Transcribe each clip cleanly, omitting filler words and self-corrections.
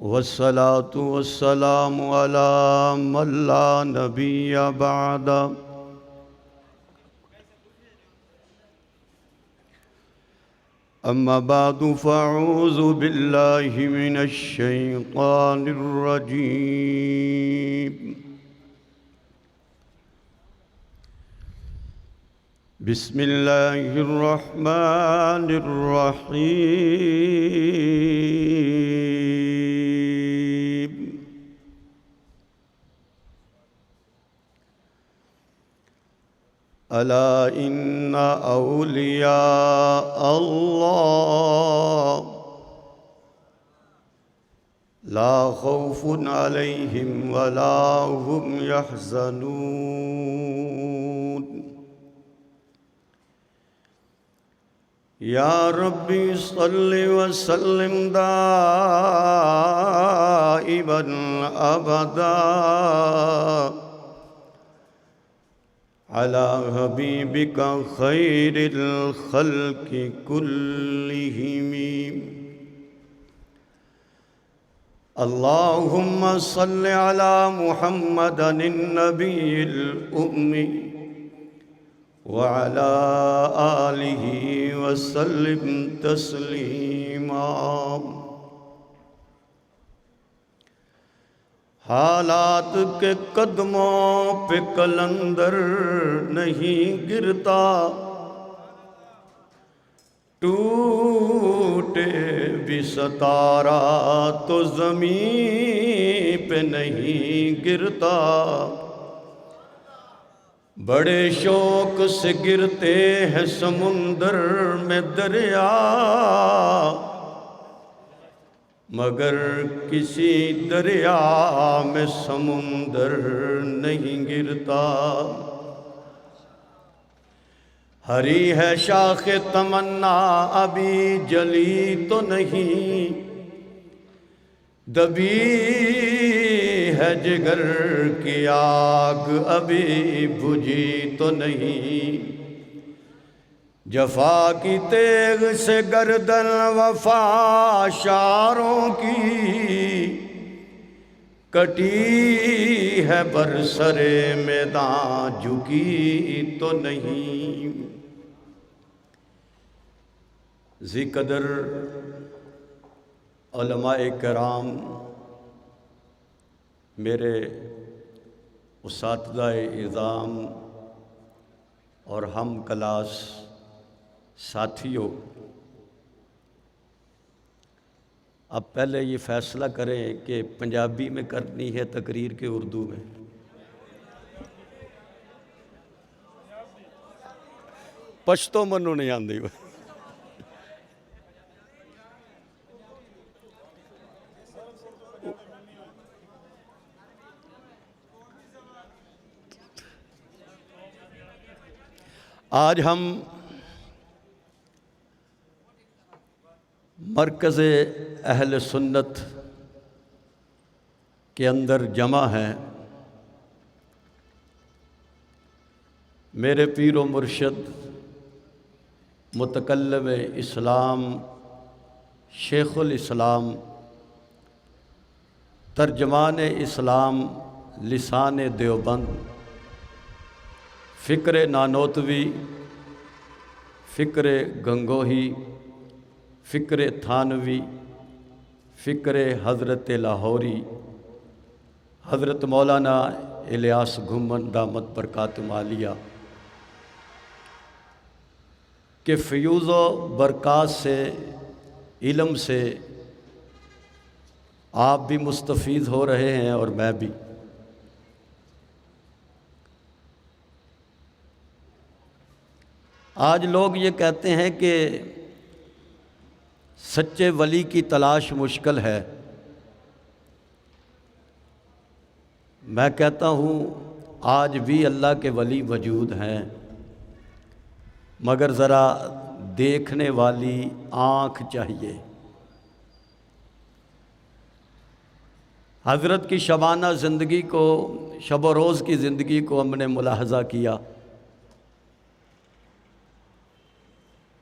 والصلاة والسلام على من لا نبي بعد أما بعد فأعوذ بالله من الشيطان الرجيم بسم الله الرحمن الرحيم ألا إن أولياء الله لا خوف عليهم ولا هم يحزنون یا ربی صلی وسلم دائما ابدا على حبیبک خیر الخلق كلهم اللهم صل على محمد النبي الأمي وعلى آلہ وسلم تسلیما حالات کے قدموں پہ کلندر نہیں گرتا ٹوٹے بھی ستارہ تو زمین پہ نہیں گرتا بڑے شوق سے گرتے ہیں سمندر میں دریا مگر کسی دریا میں سمندر نہیں گرتا ہری ہے شاخ تمنا ابھی جلی تو نہیں دبی ہے جگر کی آگ ابھی بجھی تو نہیں جفا کی تیغ سے گردن وفا شاروں کی کٹی ہے برسر میدان جھکی تو نہیں ذی قدر علماء کرام میرے اساتذہ اعظام اور ہم کلاس ساتھیوں اب پہلے یہ فیصلہ کریں کہ پنجابی میں کرنی ہے تقریر کے اردو میں پشتو منو نہیں آندی آج ہم مرکز اہل سنت کے اندر جمع ہیں میرے پیر و مرشد متکلم اسلام شیخ الاسلام ترجمان اسلام لسان دیوبند فکر نانوتوی فکر گنگوہی فکر تھانوی فکر حضرت لاہوری حضرت مولانا الیاس گھمن دامت برکاتہم عالیہ کہ فیوز و برکات سے علم سے آپ بھی مستفید ہو رہے ہیں اور میں بھی آج لوگ یہ کہتے ہیں کہ سچے ولی کی تلاش مشکل ہے میں کہتا ہوں آج بھی اللہ کے ولی موجود ہیں مگر ذرا دیکھنے والی آنکھ چاہیے حضرت کی شبانہ زندگی کو شب و روز کی زندگی کو ہم نے ملاحظہ کیا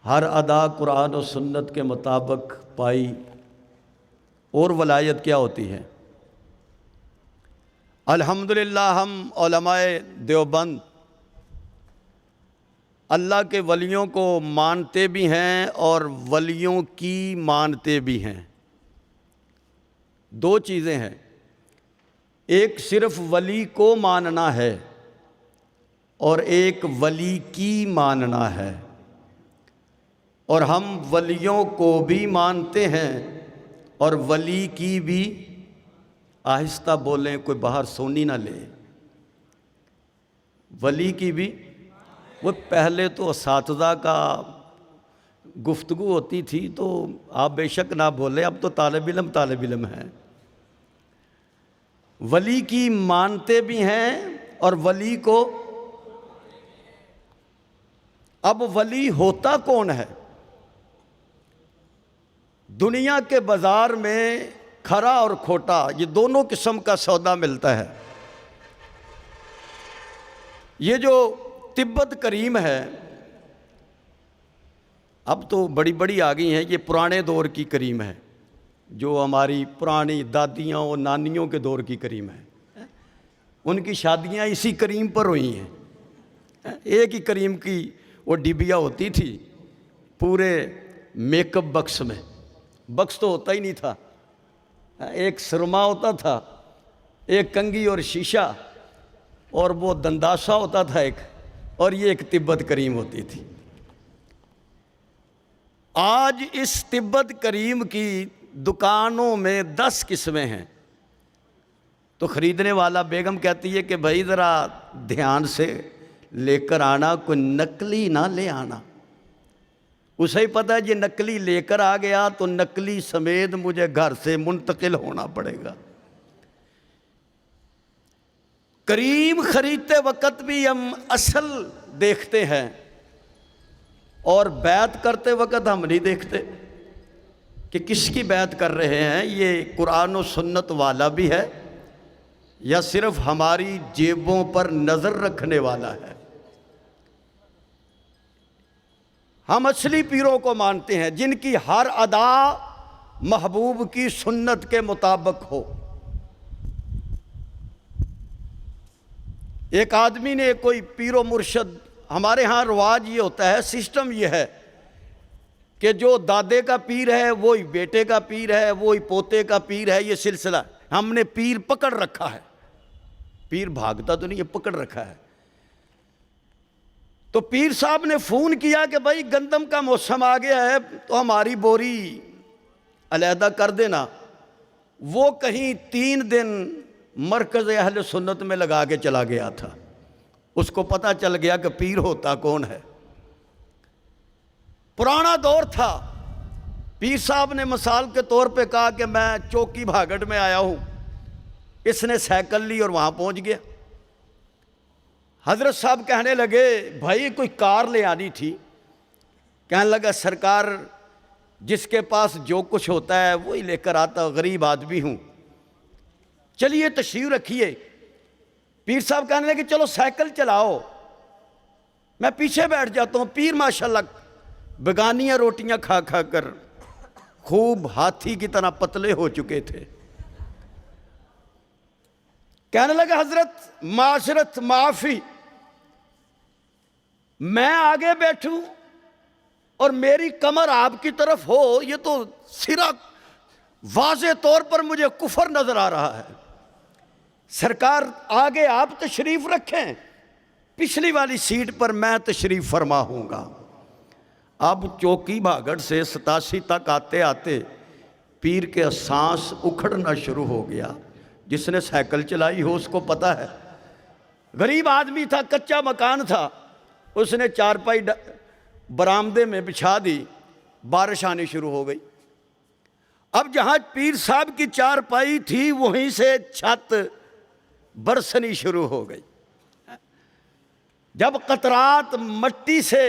ہر ادا قرآن و سنت کے مطابق پائی اور ولایت کیا ہوتی ہے؟ الحمدللہ ہم علماء دیوبند اللہ کے ولیوں کو مانتے بھی ہیں اور ولیوں کی مانتے بھی ہیں۔ دو چیزیں ہیں، ایک صرف ولی کو ماننا ہے اور ایک ولی کی ماننا ہے، اور ہم ولیوں کو بھی مانتے ہیں اور ولی کی بھی۔ آہستہ بولیں، کوئی باہر سونی نہ لے۔ ولی کی بھی، وہ پہلے تو اساتذہ کا گفتگو ہوتی تھی تو آپ بے شک نہ بولے، اب تو طالب علم ہیں۔ ولی کی مانتے بھی ہیں اور ولی کو۔ اب ولی ہوتا کون ہے؟ دنیا کے بازار میں کھرا اور کھوٹا یہ دونوں قسم کا سودا ملتا ہے۔ یہ جو تبت کریم ہے، اب تو بڑی بڑی آ گئی ہیں، یہ پرانے دور کی کریم ہے، جو ہماری پرانی دادیاں اور نانیوں کے دور کی کریم ہے۔ ان کی شادیاں اسی کریم پر ہوئی ہیں۔ ایک ہی کریم کی وہ ڈبیا ہوتی تھی پورے میک اپ بکس میں، بکس تو ہوتا ہی نہیں تھا، ایک سرما ہوتا تھا، ایک کنگھی اور شیشہ، اور وہ دنداسا ہوتا تھا ایک، اور یہ ایک تبت کریم ہوتی تھی۔ آج اس تبت کریم کی دکانوں میں 10 قسمیں ہیں، تو خریدنے والا بیگم کہتی ہے کہ بھائی ذرا دھیان سے لے کر آنا، کوئی نقلی نہ لے آنا۔ اسے ہی پتہ ہے یہ نقلی لے کر آ گیا تو نقلی سمیت مجھے گھر سے منتقل ہونا پڑے گا۔ کریم خریدتے وقت بھی ہم اصل دیکھتے ہیں اور بیعت کرتے وقت ہم نہیں دیکھتے کہ کس کی بیعت کر رہے ہیں، یہ قرآن و سنت والا بھی ہے یا صرف ہماری جیبوں پر نظر رکھنے والا ہے۔ ہم اصلی پیروں کو مانتے ہیں جن کی ہر ادا محبوب کی سنت کے مطابق ہو۔ ایک آدمی نے کوئی پیر و مرشد، ہمارے ہاں رواج یہ ہوتا ہے، سسٹم یہ ہے کہ جو دادے کا پیر ہے وہی بیٹے کا پیر ہے، وہی پوتے کا پیر ہے، یہ سلسلہ ہم نے پیر پکڑ رکھا ہے۔ پیر بھاگتا تو نہیں، یہ پکڑ رکھا ہے۔ تو پیر صاحب نے فون کیا کہ بھائی گندم کا موسم آ گیا ہے تو ہماری بوری علیحدہ کر دینا۔ وہ کہیں 3 دن مرکز اہل سنت میں لگا کے چلا گیا تھا، اس کو پتہ چل گیا کہ پیر ہوتا کون ہے۔ پرانا دور تھا، پیر صاحب نے مثال کے طور پہ کہا کہ میں چوکی بھاگڑ میں آیا ہوں، اس نے سائیکل لی اور وہاں پہنچ گیا۔ حضرت صاحب کہنے لگے بھائی کوئی کار لے آنی تھی، کہنے لگا سرکار جس کے پاس جو کچھ ہوتا ہے وہی لے کر آتا، غریب آدمی ہوں، چلیے تشریف رکھیے۔ پیر صاحب کہنے لگے چلو سائیکل چلاؤ، میں پیچھے بیٹھ جاتا ہوں۔ پیر ماشاءاللہ بیگانیاں روٹیاں کھا کھا کر خوب ہاتھی کی طرح پتلے ہو چکے تھے۔ کہنے لگا حضرت معذرت معافی، میں آگے بیٹھوں اور میری کمر آپ کی طرف ہو، یہ تو سرا واضح طور پر مجھے کفر نظر آ رہا ہے۔ سرکار آگے آپ تشریف رکھیں، پچھلی والی سیٹ پر میں تشریف فرما ہوں گا۔ اب چوکی بھاگڑ سے 87 تک آتے آتے پیر کے سانس اکھڑنا شروع ہو گیا۔ جس نے سائیکل چلائی ہو اس کو پتہ ہے، غریب آدمی تھا، کچا مکان تھا، اس نے چارپائی برآمدے میں بچھا دی، بارش آنی شروع ہو گئی۔ اب جہاں پیر صاحب کی چارپائی تھی وہیں سے چھت برسنی شروع ہو گئی۔ جب قطرات مٹی سے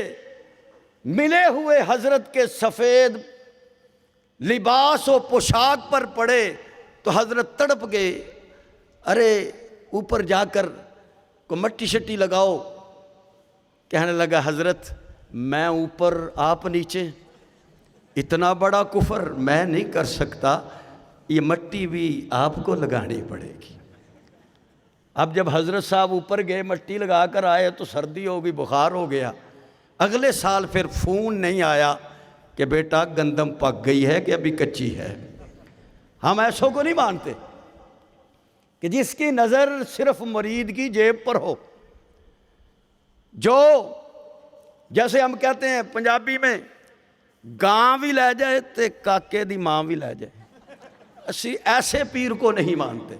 ملے ہوئے حضرت کے سفید لباس و پوشاک پر پڑے تو حضرت تڑپ گئے، ارے اوپر جا کر کو مٹی شٹی لگاؤ۔ کہنے لگا حضرت میں اوپر آپ نیچے، اتنا بڑا کفر میں نہیں کر سکتا، یہ مٹی بھی آپ کو لگانی پڑے گی۔ اب جب حضرت صاحب اوپر گئے مٹی لگا کر آئے تو سردی ہو گئی، بخار ہو گیا۔ اگلے سال پھر فون نہیں آیا کہ بیٹا گندم پک گئی ہے کہ ابھی کچی ہے۔ ہم ایسوں کو نہیں مانتے کہ جس کی نظر صرف مرید کی جیب پر ہو، جو جیسے ہم کہتے ہیں پنجابی میں گاں بھی لے جائے تے کاکے دی ماں بھی لے جائے، اسی ایسے پیر کو نہیں مانتے۔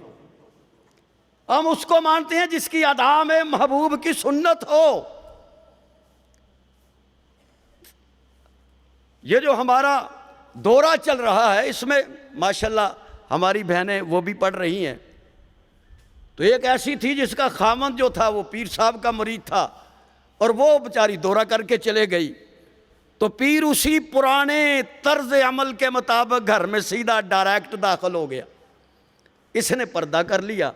ہم اس کو مانتے ہیں جس کی ادا میں محبوب کی سنت ہو۔ یہ جو ہمارا دورہ چل رہا ہے اس میں ماشاءاللہ ہماری بہنیں وہ بھی پڑھ رہی ہیں، تو ایک ایسی تھی جس کا خامند جو تھا وہ پیر صاحب کا مرید تھا اور وہ بیچاری دورہ کر کے چلے گئی، تو پیر اسی پرانے طرز عمل کے مطابق گھر میں سیدھا ڈائریکٹ داخل ہو گیا۔ اس نے پردہ کر لیا۔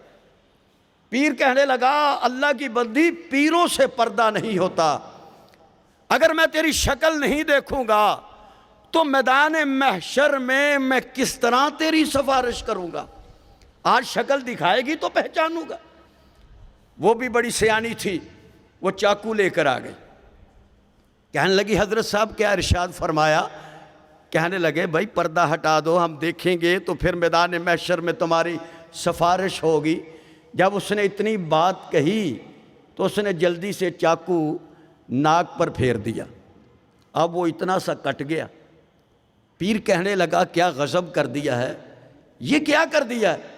پیر کہنے لگا اللہ کی بندی پیروں سے پردہ نہیں ہوتا، اگر میں تیری شکل نہیں دیکھوں گا تو میدان محشر میں کس طرح تیری سفارش کروں گا؟ آج شکل دکھائے گی تو پہچانوں گا۔ وہ بھی بڑی سیانی تھی، وہ چاقو لے کر آ گئی۔ کہنے لگی حضرت صاحب کیا ارشاد فرمایا؟ کہنے لگے بھائی پردہ ہٹا دو، ہم دیکھیں گے تو پھر میدان محشر میں تمہاری سفارش ہوگی۔ جب اس نے اتنی بات کہی تو اس نے جلدی سے چاقو ناک پر پھیر دیا، اب وہ اتنا سا کٹ گیا۔ پیر کہنے لگا کیا غضب کر دیا ہے، یہ کیا کر دیا ہے؟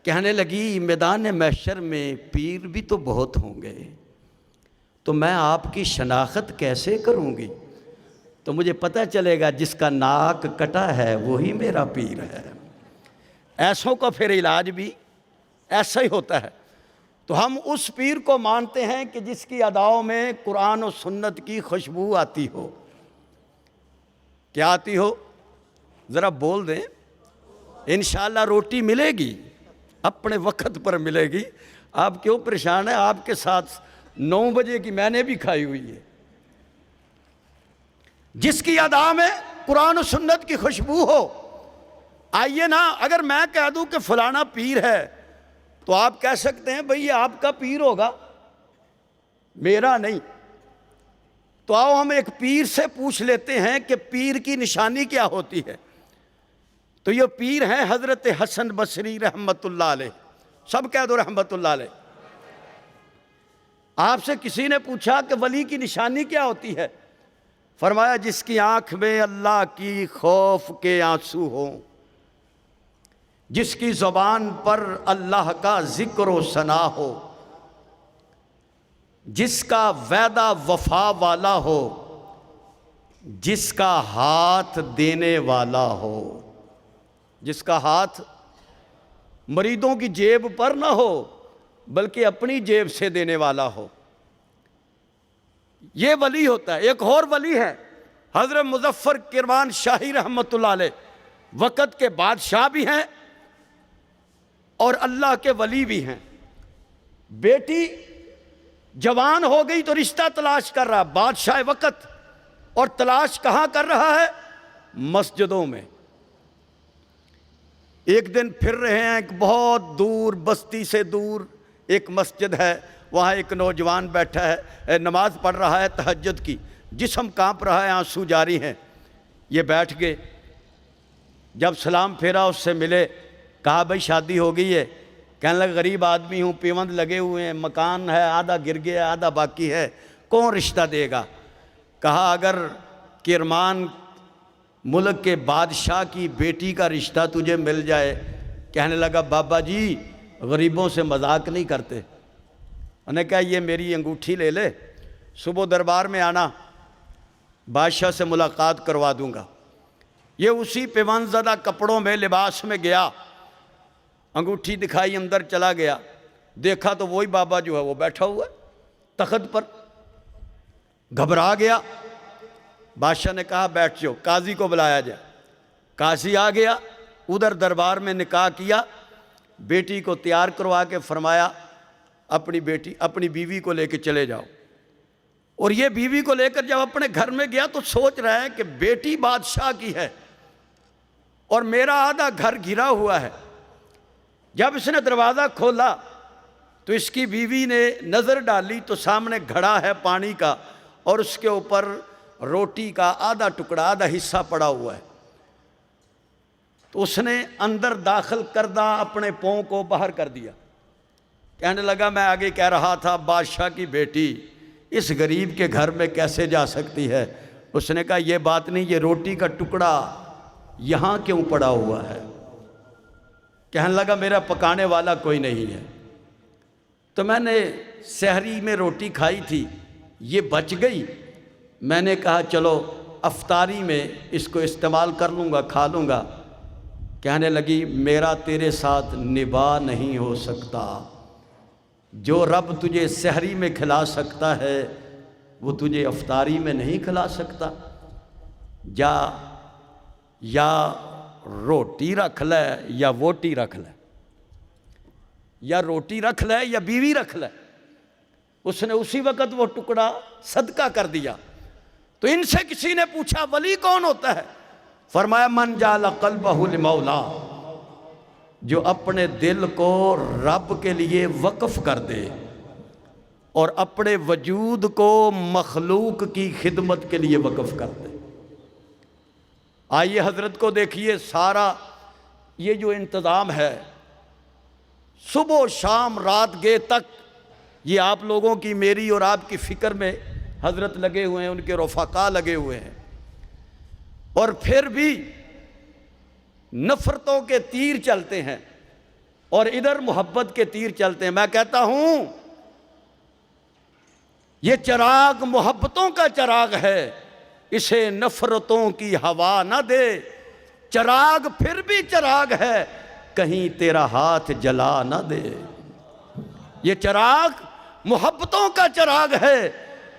کہنے لگی میدان محشر میں پیر بھی تو بہت ہوں گے، تو میں آپ کی شناخت کیسے کروں گی؟ تو مجھے پتہ چلے گا جس کا ناک کٹا ہے وہی میرا پیر ہے۔ ایسوں کا پھر علاج بھی ایسا ہی ہوتا ہے۔ تو ہم اس پیر کو مانتے ہیں کہ جس کی اداؤں میں قرآن و سنت کی خوشبو آتی ہو۔ کیا آتی ہو؟ ذرا بول دیں۔ انشاءاللہ روٹی ملے گی، اپنے وقت پر ملے گی۔ آپ کیوں پریشان ہیں؟ آپ کے ساتھ 9 بجے کی میں نے بھی کھائی ہوئی ہے۔ جس کی ادا میں قرآن و سنت کی خوشبو ہو، آئیے نا، اگر میں کہہ دوں کہ فلانا پیر ہے تو آپ کہہ سکتے ہیں بھئی یہ آپ کا پیر ہوگا، میرا نہیں۔ تو آؤ ہم ایک پیر سے پوچھ لیتے ہیں کہ پیر کی نشانی کیا ہوتی ہے۔ تو یہ پیر ہیں حضرت حسن بصری رحمت اللہ علیہ، سب کہہ دو رحمت اللہ علیہ۔ آپ سے کسی نے پوچھا کہ ولی کی نشانی کیا ہوتی ہے؟ فرمایا جس کی آنکھ میں اللہ کی خوف کے آنسو ہوں، جس کی زبان پر اللہ کا ذکر و ثنا ہو، جس کا وعدہ وفا والا ہو، جس کا ہاتھ دینے والا ہو، جس کا ہاتھ مریدوں کی جیب پر نہ ہو بلکہ اپنی جیب سے دینے والا ہو، یہ ولی ہوتا ہے۔ ایک اور ولی ہے حضرت مظفر کرمان شاہی رحمت اللہ علیہ، وقت کے بادشاہ بھی ہیں اور اللہ کے ولی بھی ہیں۔ بیٹی جوان ہو گئی تو رشتہ تلاش کر رہا، بادشاہ وقت، اور تلاش کہاں کر رہا ہے؟ مسجدوں میں۔ ایک دن پھر رہے ہیں، ایک بہت دور بستی سے دور ایک مسجد ہے، وہاں ایک نوجوان بیٹھا ہے، نماز پڑھ رہا ہے تہجد کی، جسم کانپ رہا ہے، آنسو جاری ہیں۔ یہ بیٹھ گئے، جب سلام پھیرا اس سے ملے، کہا بھائی شادی ہو گئی ہے؟ کہنے لگا غریب آدمی ہوں، پیوند لگے ہوئے ہیں، مکان ہے آدھا گر گیا آدھا باقی ہے، کون رشتہ دے گا؟ کہا اگر کرمان ملک کے بادشاہ کی بیٹی کا رشتہ تجھے مل جائے۔ کہنے لگا بابا جی غریبوں سے مذاق نہیں کرتے۔ انہوں نے کہا یہ میری انگوٹھی لے لے، صبح دربار میں آنا، بادشاہ سے ملاقات کروا دوں گا۔ یہ اسی پیوند زدہ کپڑوں میں لباس میں گیا، انگوٹھی دکھائی، اندر چلا گیا، دیکھا تو وہی بابا جو ہے وہ بیٹھا ہوا ہے تخت پر۔ گھبرا گیا، بادشاہ نے کہا بیٹھ جاؤ، قاضی کو بلایا جائے۔ قاضی آ گیا، ادھر دربار میں نکاح کیا، بیٹی کو تیار کروا کے فرمایا اپنی بیوی کو لے کے چلے جاؤ۔ اور یہ بیوی کو لے کر جب اپنے گھر میں گیا تو سوچ رہا ہے کہ بیٹی بادشاہ کی ہے اور میرا آدھا گھر گھرا ہوا ہے۔ جب اس نے دروازہ کھولا تو اس کی بیوی نے نظر ڈالی تو سامنے گھڑا ہے پانی کا، اور اس کے اوپر روٹی کا آدھا ٹکڑا، آدھا حصہ پڑا ہوا ہے۔ تو اس نے اندر داخل کردہ اپنے پاؤں کو باہر کر دیا۔ کہنے لگا میں آگے کہہ رہا تھا بادشاہ کی بیٹی اس غریب کے گھر میں کیسے جا سکتی ہے؟ اس نے کہا یہ بات نہیں، یہ روٹی کا ٹکڑا یہاں کیوں پڑا ہوا ہے؟ کہنے لگا میرا پکانے والا کوئی نہیں ہے، تو میں نے سحری میں روٹی کھائی تھی، یہ بچ گئی، میں نے کہا چلو افطاری میں اس کو استعمال کر لوں گا، کھا لوں گا۔ کہنے لگی میرا تیرے ساتھ نباہ نہیں ہو سکتا، جو رب تجھے سحری میں کھلا سکتا ہے وہ تجھے افطاری میں نہیں کھلا سکتا۔ جا یا روٹی رکھ لے یا ووٹی رکھ لے، یا روٹی رکھ لے یا بیوی رکھ لے۔ اس نے اسی وقت وہ ٹکڑا صدقہ کر دیا۔ تو ان سے کسی نے پوچھا ولی کون ہوتا ہے؟ فرمایا من جعل قلبہ لمولا، جو اپنے دل کو رب کے لیے وقف کر دے اور اپنے وجود کو مخلوق کی خدمت کے لیے وقف کر دے۔ آئیے حضرت کو دیکھیے، سارا یہ جو انتظام ہے صبح و شام رات گئے تک، یہ آپ لوگوں کی میری اور آپ کی فکر میں حضرت لگے ہوئے ہیں، ان کے رفقا لگے ہوئے ہیں، اور پھر بھی نفرتوں کے تیر چلتے ہیں اور ادھر محبت کے تیر چلتے ہیں۔ میں کہتا ہوں یہ چراغ محبتوں کا چراغ ہے، اسے نفرتوں کی ہوا نہ دے۔ چراغ پھر بھی چراغ ہے، کہیں تیرا ہاتھ جلا نہ دے۔ یہ چراغ محبتوں کا چراغ ہے،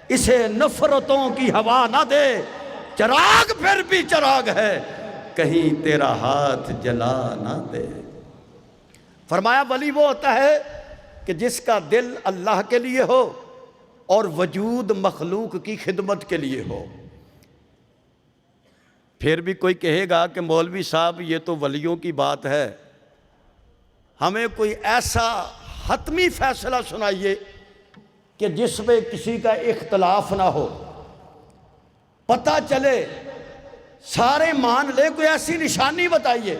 اسے نفرتوں کی ہوا نہ دے۔ چراغ پھر بھی چراغ ہے، کہیں تیرا ہاتھ جلا نہ دے۔ فرمایا ولی وہ ہوتا ہے کہ جس کا دل اللہ کے لیے ہو اور وجود مخلوق کی خدمت کے لیے ہو۔ پھر بھی کوئی کہے گا کہ مولوی صاحب یہ تو ولیوں کی بات ہے، ہمیں کوئی ایسا حتمی فیصلہ سنائیے کہ جس میں کسی کا اختلاف نہ ہو، پتہ چلے سارے مان لے، کوئی ایسی نشانی بتائیے۔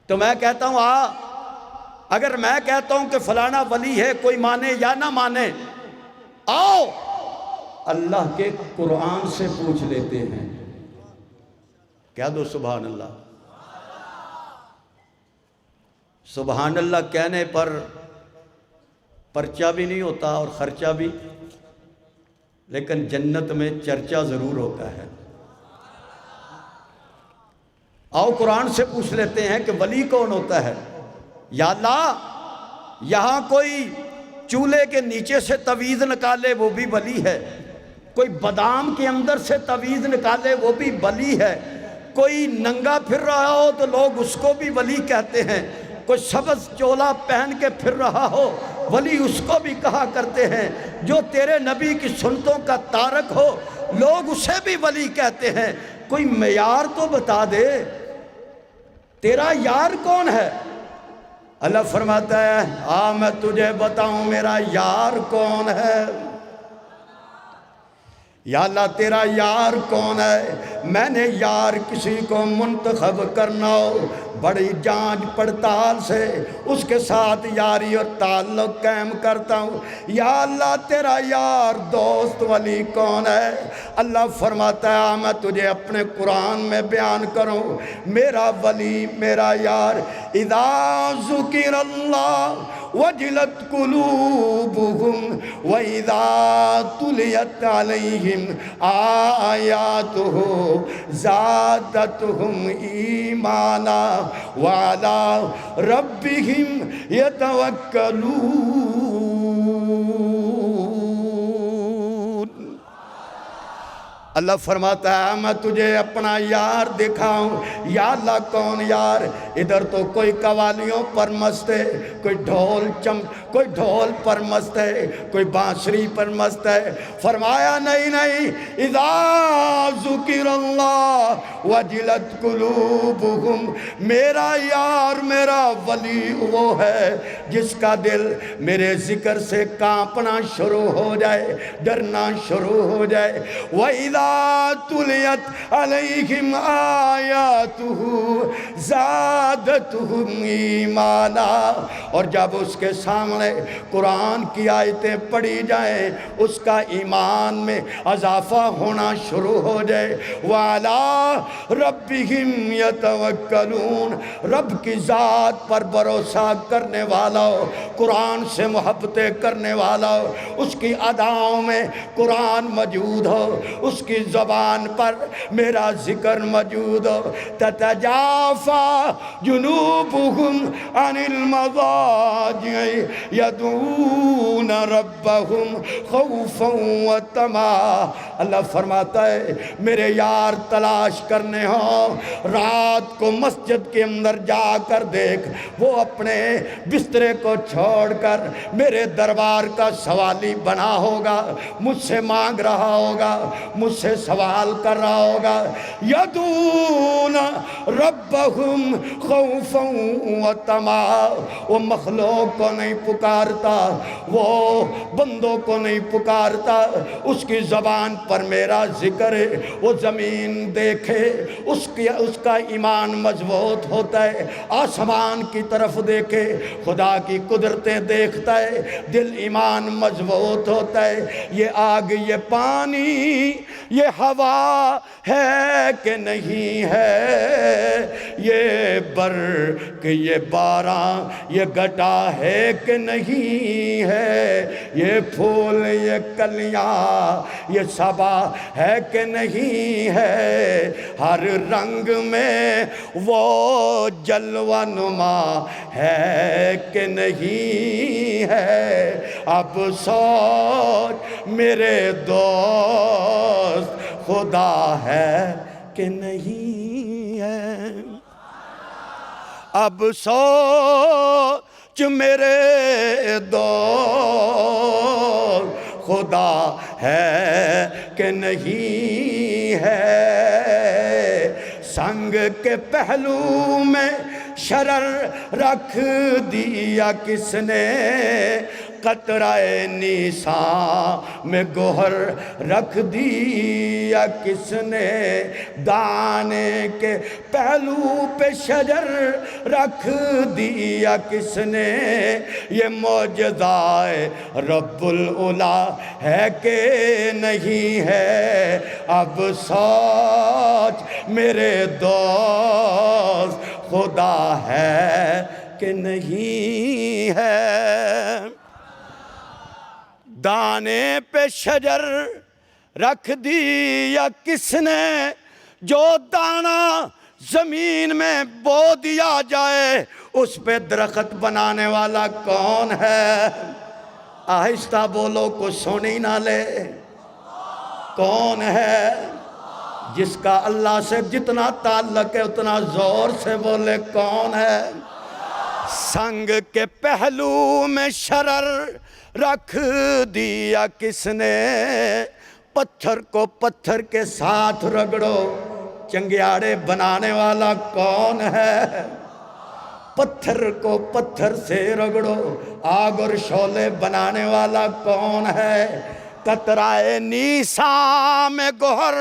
تو میں کہتا ہوں اگر میں کہتا ہوں کہ فلانا ولی ہے، کوئی مانے یا نہ مانے، آؤ اللہ کے قرآن سے پوچھ لیتے ہیں۔ کہہ دو سبحان اللہ۔ سبحان اللہ کہنے پر پرچہ بھی نہیں ہوتا اور خرچہ بھی، لیکن جنت میں چرچا ضرور ہوتا ہے۔ آؤ قرآن سے پوچھ لیتے ہیں کہ ولی کون ہوتا ہے۔ یا اللہ یہاں کوئی چولہے کے نیچے سے تویز نکالے وہ بھی ولی ہے، کوئی بادام کے اندر سے تویز نکالے وہ بھی ولی ہے، کوئی ننگا پھر رہا ہو تو لوگ اس کو بھی ولی کہتے ہیں، کوئی سبز چولا پہن کے پھر رہا ہو ولی اس کو بھی کہا کرتے ہیں، جو تیرے نبی کی سنتوں کا تارک ہو لوگ اسے بھی ولی کہتے ہیں۔ کوئی معیار تو بتا دے، تیرا یار کون ہے؟ اللہ فرماتا ہے میں تجھے بتاؤں میرا یار کون ہے۔ یا اللہ تیرا یار کون ہے؟ میں نے یار کسی کو منتخب کرنا ہو بڑی جانچ پڑتال سے اس کے ساتھ یاری اور تعلق قائم کرتا ہوں۔ یا اللہ تیرا یار دوست ولی کون ہے؟ اللہ فرماتا ہے میں تجھے اپنے قرآن میں بیان کروں میرا ولی میرا یار۔ اذا ذکر اللہ وجلت قلوبهم وَإِذَا تُلِيَتْ عَلَيْهِمْ آيَاتُهُ زَادَتْهُمْ إِيمَانًا وَعَلَىٰ رَبِّهِمْ يَتَوَكَّلُونَ۔ اللہ فرماتا ہے میں تجھے اپنا یار دکھاؤں. یا اللہ کون یار؟ ادھر تو کوئی قوالیوں پر مست ہے، کوئی ڈھول پر مست ہے، کوئی بانسری پر مست ہے. فرمایا نہیں نہیں، اذا ذکر اللہ وجلت قلوبہم، میرا یار میرا ولی وہ ہے جس کا دل میرے ذکر سے کانپنا شروع ہو جائے، ڈرنا شروع ہو جائے. وَإِذَا تُلِيَتْ عَلَيْهِمْ آيَاتُهُ زَادَتْهُمْ ایمانا، اور جب اس کے سامنے قرآن کی آیتیں پڑھی جائیں اس کا ایمان میں اضافہ ہونا شروع ہو جائے. وَعَلَىٰ رَبِّهِمْ يَتَوَكَّلُونَ، رب کی ذات پر بھروسہ کرنے والا ہو، قرآن سے محبتیں کرنے والا ہو، اس کی اداؤں میں قرآن موجود ہو، اس کی زبان پر میرا ذکر موجود ہو. تتجافى جنوبهم عن المضاجع يدعون ربهم خوفا وطمعا. اللہ فرماتا ہے میرے یار تلاش کرنے ہوں، رات کو مسجد کے اندر جا کر دیکھ، وہ اپنے بسترے کو چھوڑ کر میرے دربار کا سوالی بنا ہوگا، مجھ سے مانگ رہا ہوگا، مجھ سے سوال کر رہا ہوگا. یدعون ربہم خوفا وطمعا، وہ مخلوق کو نہیں پکارتا، وہ بندوں کو نہیں پکارتا، اس کی زبان پر میرا ذکر ہے. وہ زمین دیکھے اس کا ایمان مضبوط ہوتا ہے، آسمان کی طرف دیکھے خدا کی قدرتیں دیکھتا ہے، دل ایمان مضبوط ہوتا ہے. یہ آگ یہ پانی یہ ہوا ہے کہ نہیں ہے، یہ برق یہ باران یہ گٹا ہے کہ نہیں ہے، یہ پھول یہ کلیاں یہ صبا ہے کہ نہیں ہے، ہر رنگ میں وہ جلوہ نما ہے کہ نہیں ہے. اب سوچ میرے دوست خدا ہے کہ نہیں ہے. اب سوچ میرے دوست خدا ہے کہ نہیں ہے. سنگ کے پہلو میں شرر رکھ دیا کس نے، قطرہ نیسان میں گوہر رکھ دیا کس نے، دانے کے پہلو پہ شجر رکھ دیا کس نے. یہ معجزہ رب العلا ہے کہ نہیں ہے. اب سوچ میرے دوست خدا ہے کہ نہیں ہے. دانے پہ شجر رکھ دیا کس نے، جو دانہ زمین میں بو دیا جائے اس پہ درخت بنانے والا کون ہے؟ آہستہ بولو کچھ سنی نہ لے. کون ہے؟ جس کا اللہ سے جتنا تعلق ہے اتنا زور سے بولے کون ہے؟ سنگ کے پہلو میں شرر رکھ دیا کس نے، پتھر کو پتھر کے ساتھ رگڑو چنگیاڑے بنانے والا کون ہے؟ پتھر کو پتھر سے رگڑو آگ اور شعلے بنانے والا کون ہے؟ قطرہ نیسان میں گوہر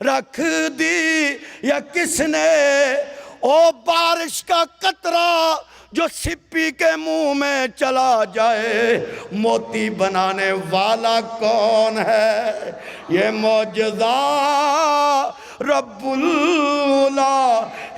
رکھ دی یا کس نے، او بارش کا قطرہ جو سپی کے منہ میں چلا جائے موتی بنانے والا کون ہے؟ یہ معجزہ رب العلا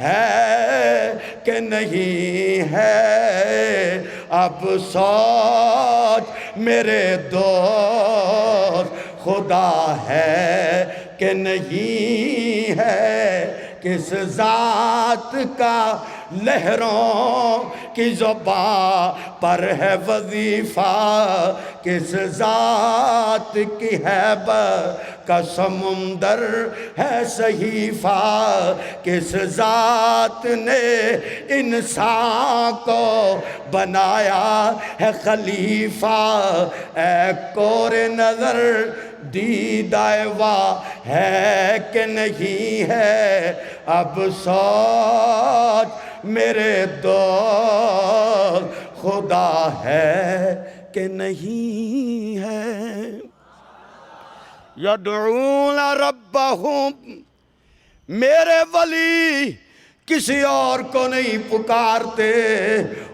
ہے کہ نہیں ہے. اب سوچ میرے دوست خدا ہے کہ نہیں ہے. کس ذات کا لہروں کی زبان پر ہے وظیفہ، کس ذات کی ہیبت کا سمندر ہے صحیفہ، کس ذات نے انسان کو بنایا ہے خلیفہ، اے کور نظر دیدہ واہ ہے کہ نہیں ہے، اب سوچ میرے دوست خدا ہے کہ نہیں ہے۔ یدعون ربہم، میرے ولی کسی اور کو نہیں پکارتے،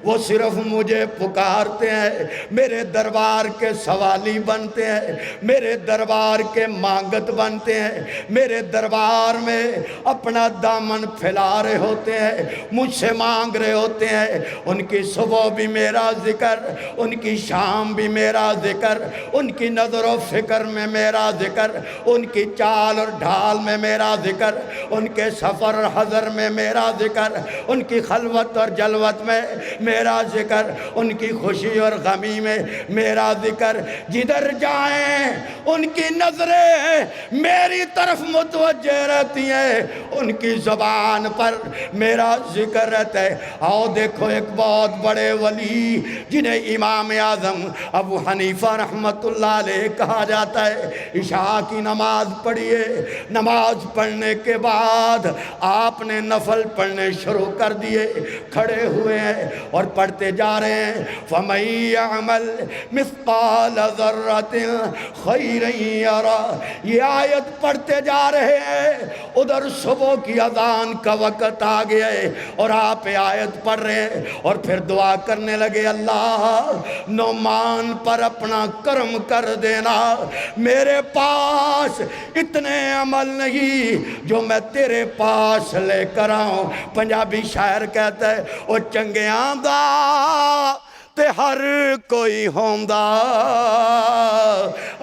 وہ صرف مجھے پکارتے ہیں، میرے دربار کے سوالی بنتے ہیں، میرے دربار کے مانگت بنتے ہیں، میرے دربار میں اپنا دامن پھیلا رہے ہوتے ہیں، مجھ سے مانگ رہے ہوتے ہیں۔ ان کی صبح بھی میرا ذکر، ان کی شام بھی میرا ذکر، ان کی نظر و فکر میں میرا ذکر، ان کی چال اور ڈھال میں میرا ذکر، ان کے سفر اور حضر میں میرا ذکر، ان کی خلوت اور جلوت میں میرا ذکر، ان کی خوشی اور غمی میں میرا ذکر۔ جدھر جائیں ان کی نظریں میری طرف متوجہ رہتی ہیں، ان کی زبان پر میرا ذکر رہتا ہے۔ آؤ دیکھو ایک بہت بڑے ولی جنہیں امام اعظم ابو حنیفہ رحمت اللہ علیہ کہا جاتا ہے، عشاء کی نماز پڑھیے، نماز پڑھنے کے بعد آپ نے نفل پڑھنے شروع کر دیے، کھڑے ہوئے ہیں اور پڑھتے جا رہے ہیں۔ فَمَن يَعْمَلْ مِثْقَالَ ذَرَّةٍ خَيْرًا يَرَهُ، یہ آیت پڑھتے جا رہے ہیں، ادھر صبح کی اذان کا وقت آ گیا ہے اور آپ آیت پڑھ رہے ہیں اور پھر دعا کرنے لگے، اللہ نعمان پر اپنا کرم کر دینا، میرے پاس اتنے عمل نہیں جو میں تیرے پاس لے کر آؤں۔ پنجابی شاعر کہتا ہے، او چنگیاں دا تے ہر کوئی ہوندا،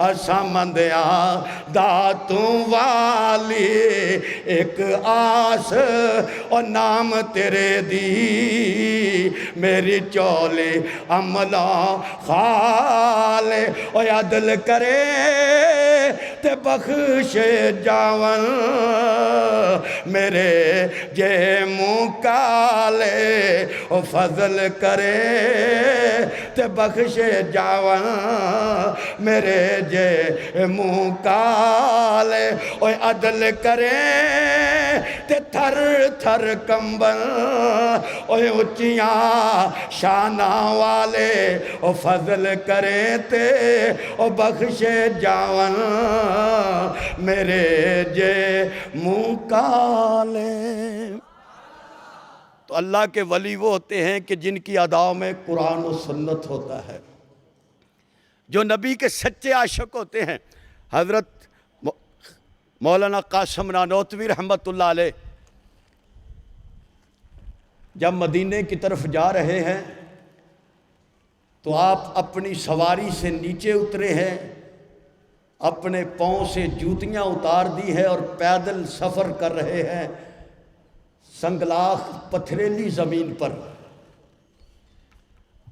اساں مندیاں دا تو والی ایک آس، اور نام تیرے دی میری چولے عملہ خالے، او عدل کرے تے بخش جاون میرے جے منہ کالے، او فضل کرے تے بخش جاون میرے جے منہ کالے، او عدل کرے تے تھر تھر کمبن، او اچیاں شانہ والے، او فضل کرے تے او بخش جاون میرے جے منہ کالے۔ تو اللہ کے ولی وہ ہوتے ہیں کہ جن کی اداؤں میں قرآن و سنت ہوتا ہے، جو نبی کے سچے عاشق ہوتے ہیں۔ حضرت مولانا قاسم نانوتوی رحمت اللہ علیہ جب مدینے کی طرف جا رہے ہیں تو آپ اپنی سواری سے نیچے اترے ہیں، اپنے پاؤں سے جوتیاں اتار دی ہے اور پیدل سفر کر رہے ہیں سنگلاخ پتھریلی زمین پر،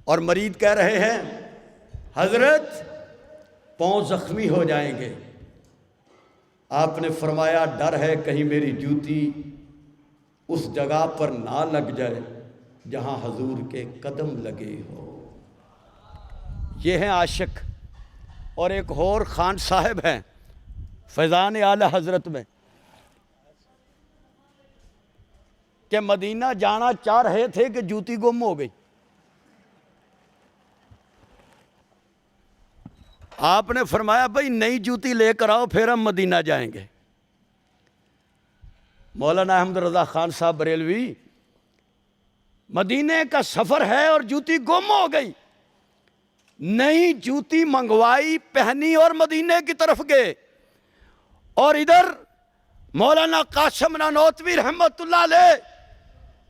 اور مرید کہہ رہے ہیں حضرت پاؤں زخمی ہو جائیں گے۔ آپ نے فرمایا ڈر ہے کہیں میری جوتی اس جگہ پر نہ لگ جائے جہاں حضور کے قدم لگے ہو۔ یہ ہیں عاشق۔ اور ایک اور خان صاحب ہیں فیضان اعلی حضرت میں کہ مدینہ جانا چاہ رہے تھے کہ جوتی گم ہو گئی۔ آپ نے فرمایا بھئی نئی جوتی لے کر آؤ پھر ہم مدینہ جائیں گے۔ مولانا احمد رضا خان صاحب بریلوی، مدینے کا سفر ہے اور جوتی گم ہو گئی، نئی جوتی منگوائی، پہنی اور مدینے کی طرف گئے۔ اور ادھر مولانا قاسم نانوتوی رحمت اللہ علیہ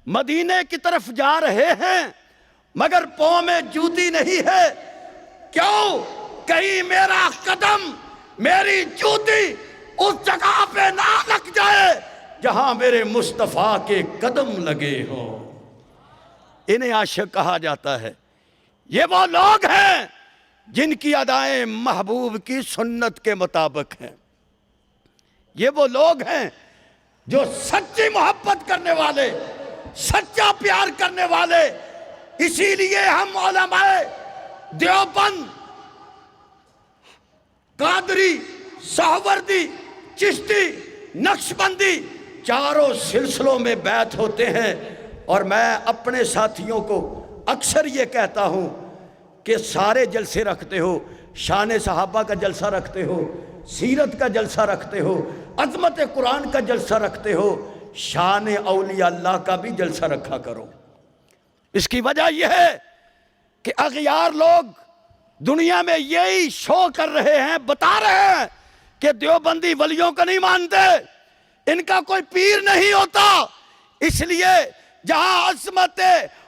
مدینے کی طرف جا رہے ہیں مگر پاؤں میں جوتی نہیں ہے۔ کیوں؟ کہیں میرا قدم، میری جوتی اس جگہ پہ نہ لگ جائے جہاں میرے مصطفیٰ کے قدم لگے ہوں۔ انہیں عاشق کہا جاتا ہے۔ یہ وہ لوگ ہیں جن کی ادائیں محبوب کی سنت کے مطابق ہیں۔ یہ وہ لوگ ہیں جو سچی محبت کرنے والے، سچا پیار کرنے والے۔ اسی لیے ہم علماء دیوبند، قادری، سہروردی، چشتی، نقشبندی، چاروں سلسلوں میں بیعت ہوتے ہیں۔ اور میں اپنے ساتھیوں کو اکثر یہ کہتا ہوں کہ سارے جلسے رکھتے ہو، شان صحابہ کا جلسہ رکھتے ہو، سیرت کا جلسہ رکھتے ہو، عظمت قرآن کا جلسہ رکھتے ہو، شان اولیاء اللہ کا بھی جلسہ رکھا کرو۔ اس کی وجہ یہ ہے کہ اغیار لوگ دنیا میں یہی شو کر رہے ہیں، بتا رہے ہیں کہ دیوبندی ولیوں کو نہیں مانتے، ان کا کوئی پیر نہیں ہوتا۔ اس لیے جہاں عظمت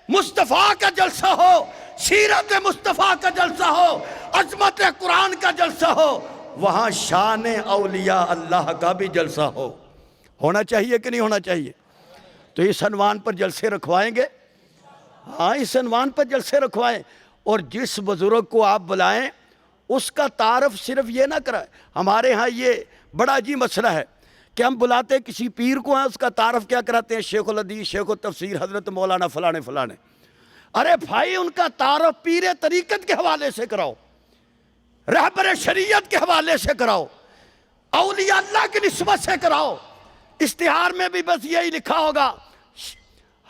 مصطفیٰ کا جلسہ ہو، سیرت مصطفیٰ کا جلسہ ہو، عظمت قرآن کا جلسہ ہو، وہاں شان اولیاء اللہ کا بھی جلسہ ہو۔ ہونا چاہیے کہ نہیں ہونا چاہیے؟ تو اس عنوان پر جلسے رکھوائیں گے؟ ہاں، اس عنوان پر جلسے رکھوائیں۔ اور جس بزرگ کو آپ بلائیں اس کا تعارف صرف یہ نہ کرائیں۔ ہمارے ہاں یہ بڑا عجیب مسئلہ ہے کہ ہم بلاتے کسی پیر کو ہیں، اس کا تعارف کیا کراتے ہیں؟ شیخ الحدیث، شیخ التفسیر، حضرت مولانا فلانے فلانے۔ ارے بھائی، ان کا تعارف پیر طریقت کے حوالے سے کراؤ، رہبر شریعت کے حوالے سے کراؤ، اولیاء اللہ کی نسبت سے کراؤ۔ اشتہار میں بھی بس یہی لکھا ہوگا،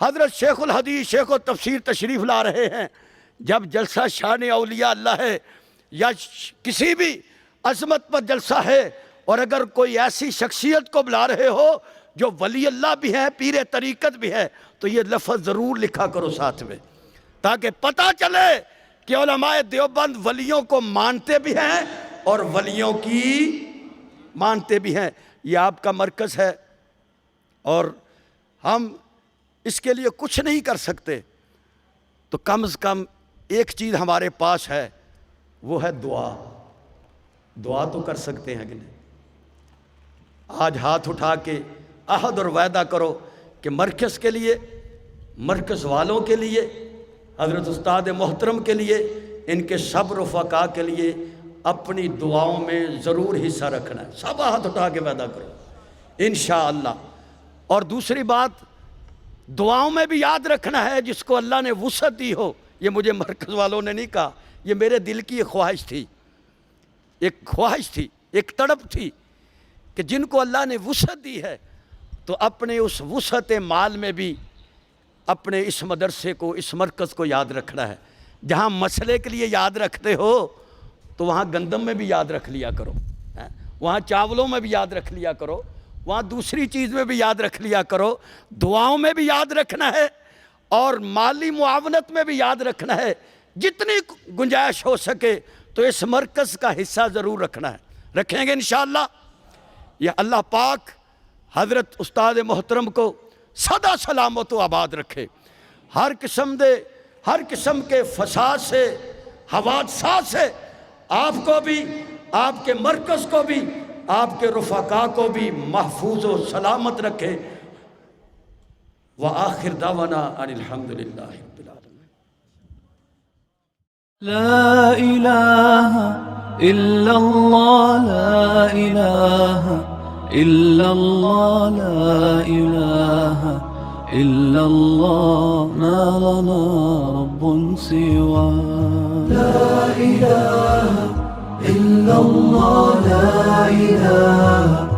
حضرت شیخ الحدیث، شیخ التفسیر تشریف لا رہے ہیں۔ جب جلسہ شان اولیاء اللہ ہے یا کسی بھی عظمت پر جلسہ ہے، اور اگر کوئی ایسی شخصیت کو بلا رہے ہو جو ولی اللہ بھی ہے، پیر طریقت بھی ہے، تو یہ لفظ ضرور لکھا کرو ساتھ میں، تاکہ پتہ چلے کہ علماء دیوبند ولیوں کو مانتے بھی ہیں اور ولیوں کی مانتے بھی ہیں۔ یہ آپ کا مرکز ہے اور ہم اس کے لیے کچھ نہیں کر سکتے، تو کم از کم ایک چیز ہمارے پاس ہے، وہ ہے دعا۔ دعا تو کر سکتے ہیں کہ نہیں؟ آج ہاتھ اٹھا کے عہد اور وعدہ کرو کہ مرکز کے لیے، مرکز والوں کے لیے، حضرت استاد محترم کے لیے، ان کے سب رفقا کے لیے اپنی دعاؤں میں ضرور حصہ رکھنا ہے۔ سب ہاتھ اٹھا کے وعدہ کرو انشاءاللہ۔ اور دوسری بات، دعاؤں میں بھی یاد رکھنا ہے جس کو اللہ نے وسعت دی ہو۔ یہ مجھے مرکز والوں نے نہیں کہا، یہ میرے دل کی ایک خواہش تھی، ایک تڑپ تھی کہ جن کو اللہ نے وسعت دی ہے تو اپنے اس وسعت مال میں بھی اپنے اس مدرسے کو، اس مرکز کو یاد رکھنا ہے۔ جہاں مسئلے کے لیے یاد رکھتے ہو تو وہاں گندم میں بھی یاد رکھ لیا کرو، وہاں چاولوں میں بھی یاد رکھ لیا کرو، وہاں دوسری چیز میں بھی یاد رکھ لیا کرو۔ دعاؤں میں بھی یاد رکھنا ہے اور مالی معاونت میں بھی یاد رکھنا ہے۔ جتنی گنجائش ہو سکے تو اس مرکز کا حصہ ضرور رکھنا ہے۔ رکھیں گے انشاءاللہ۔ یہ اللہ پاک حضرت استاد محترم کو سدا سلامت و آباد رکھے، ہر قسم کے فساد سے، حوادثات سے آپ کو بھی، آپ کے مرکز کو بھی، آپ کے رفقا کو بھی محفوظ و سلامت رکھے۔ وآخر دعوانا ان الحمدللہ رب العالمین۔ لا الہ الا اللہ، لا الہ الا اللہ، لا الہ الا اللہ، ما لنا رب سوا۔ لا الہ الا اللہ، لا الہ